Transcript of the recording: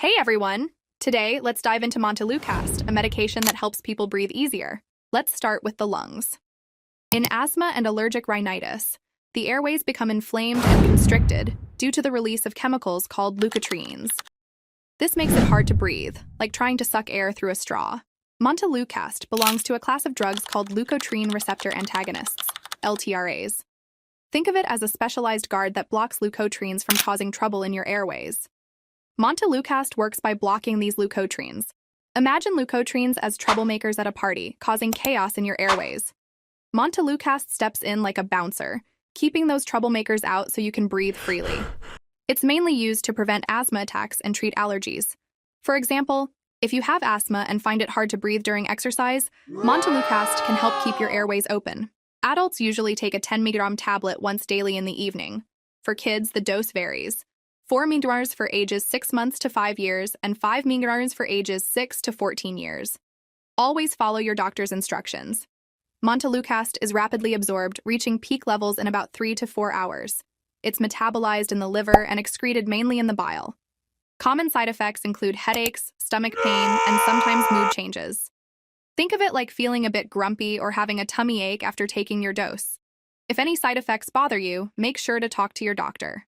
Hey everyone! Today, let's dive into Montelukast, a medication that helps people breathe easier. Let's start with the lungs. In asthma and allergic rhinitis, the airways become inflamed and constricted due to the release of chemicals called leucotrienes. This makes it hard to breathe, like trying to suck air through a straw. Montelukast belongs to a class of drugs called leukotriene receptor antagonists, LTRAs. Think of it as a specialized guard that blocks leucotrienes from causing trouble in your airways. Montelukast works by blocking these leucotrienes. Imagine leucotrienes as troublemakers at a party, causing chaos in your airways. Montelukast steps in like a bouncer, keeping those troublemakers out so you can breathe freely. It's mainly used to prevent asthma attacks and treat allergies. For example, if you have asthma and find it hard to breathe during exercise, Montelukast can help keep your airways open. Adults usually take a 10 mg tablet once daily in the evening. For kids, the dose varies. 4 mg for ages 6 months to 5 years, and 5 mg for ages 6 to 14 years. Always follow your doctor's instructions. Montelukast is rapidly absorbed, reaching peak levels in about 3 to 4 hours. It's metabolized in the liver and excreted mainly in the bile. Common side effects include headaches, stomach pain, and sometimes mood changes. Think of it like feeling a bit grumpy or having a tummy ache after taking your dose. If any side effects bother you, make sure to talk to your doctor.